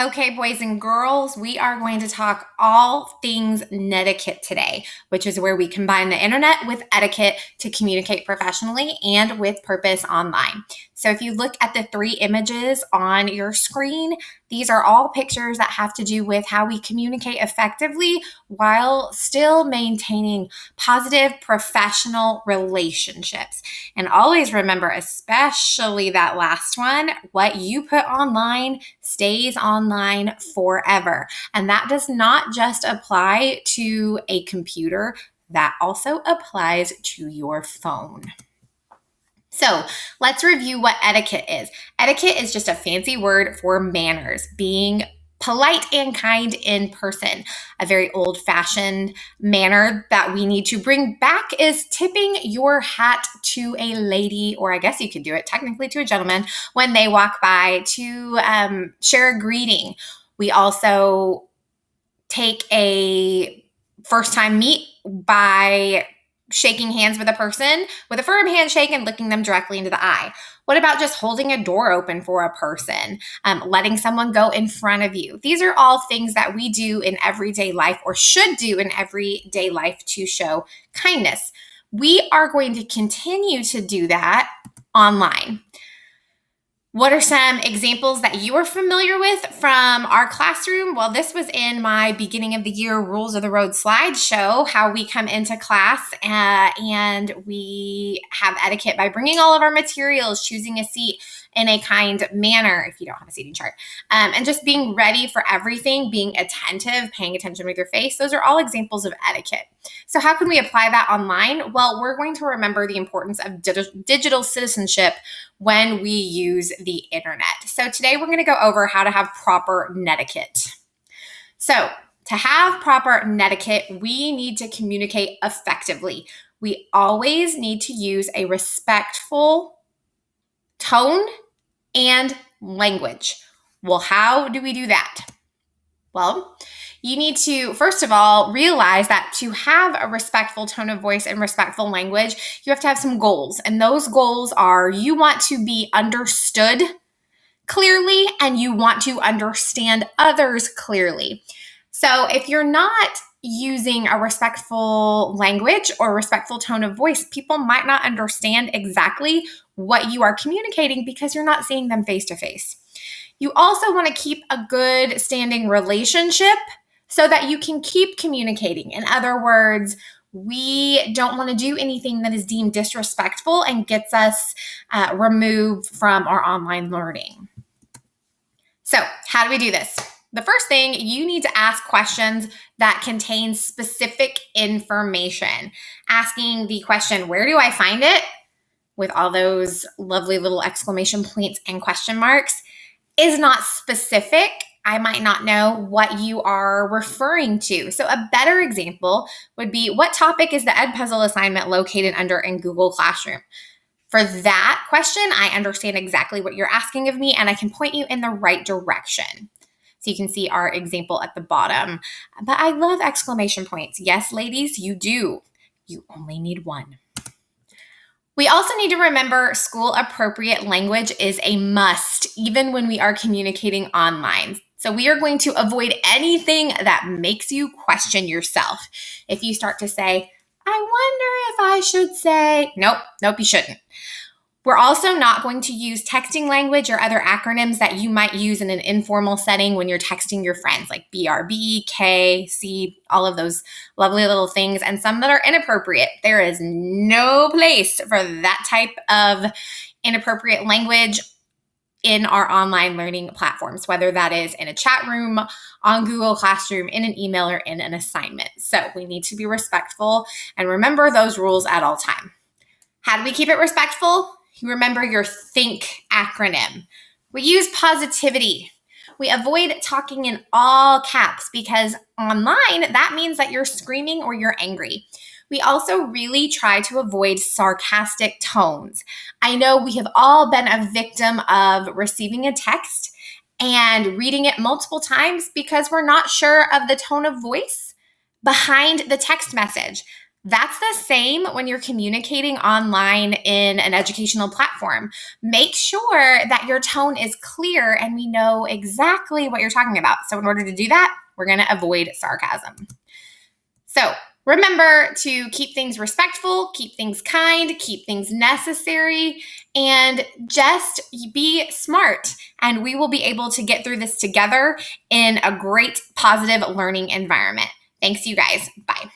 Okay, boys and girls, we are going to talk all things netiquette today, which is where we combine the internet with etiquette to communicate professionally and with purpose online. So if you look at the three images on your screen, these are all pictures that have to do with how we communicate effectively while still maintaining positive professional relationships. And always remember, especially that last one, what you put online stays online forever. And that does not just apply to a computer, that also applies to your phone. So let's review what etiquette is. Etiquette is just a fancy word for manners, being polite and kind in person. A very old fashioned manner that we need to bring back is tipping your hat to a lady, or I guess you could do it technically to a gentleman, when they walk by to share a greeting. We also take a first time meet by shaking hands with a person with a firm handshake and looking them directly into the eye. What about just holding a door open for a person, letting someone go in front of you? These are all things that we do in everyday life or should do in everyday life to show kindness. We are going to continue to do that online. What are some examples that you are familiar with from our classroom? Well, this was in my beginning of the year Rules of the Road slideshow, how we come into class and we have etiquette by bringing all of our materials, choosing a seat in a kind manner if you don't have a seating chart, and just being ready for everything, being attentive, paying attention with your face. Those are all examples of etiquette. So how can we apply that online? Well, we're going to remember the importance of digital citizenship when we use the internet. So today we're going to go over how to have proper netiquette. So to have proper netiquette, we need to communicate effectively. We always need to use a respectful tone and language. Well, how do we do that? Well, you need to, first of all, realize that to have a respectful tone of voice and respectful language, you have to have some goals. And those goals are you want to be understood clearly and you want to understand others clearly. So if you're not using a respectful language or respectful tone of voice, people might not understand exactly what you are communicating because you're not seeing them face to face. You also want to keep a good standing relationship so that you can keep communicating. In other words, we don't want to do anything that is deemed disrespectful and gets us removed from our online learning. So, how do we do this? The first thing, you need to ask questions that contain specific information. Asking the question, where do I find it? With all those lovely little exclamation points and question marks is not specific. I might not know what you are referring to. So a better example would be, what topic is the Edpuzzle assignment located under in Google Classroom? For that question, I understand exactly what you're asking of me and I can point you in the right direction. So you can see our example at the bottom. But I love exclamation points. Yes, ladies, you do. You only need one. We also need to remember school appropriate language is a must, even when we are communicating online. So we are going to avoid anything that makes you question yourself. If you start to say, I wonder if I should say, nope, you shouldn't. We're also not going to use texting language or other acronyms that you might use in an informal setting when you're texting your friends, like BRB, K, C, all of those lovely little things, and some that are inappropriate. There is no place for that type of inappropriate language in our online learning platforms, whether that is in a chat room, on Google Classroom, in an email, or in an assignment. So we need to be respectful and remember those rules at all time. How do we keep it respectful? You remember your THINK acronym. We use positivity. We avoid talking in all caps because online, that means that you're screaming or you're angry. We also really try to avoid sarcastic tones. I know we have all been a victim of receiving a text and reading it multiple times because we're not sure of the tone of voice behind the text message. That's the same when you're communicating online in an educational platform. Make sure that your tone is clear and we know exactly what you're talking about. So in order to do that, we're going to avoid sarcasm. So remember to keep things respectful, keep things kind, keep things necessary, and just be smart. And we will be able to get through this together in a great, positive learning environment. Thanks, you guys. Bye.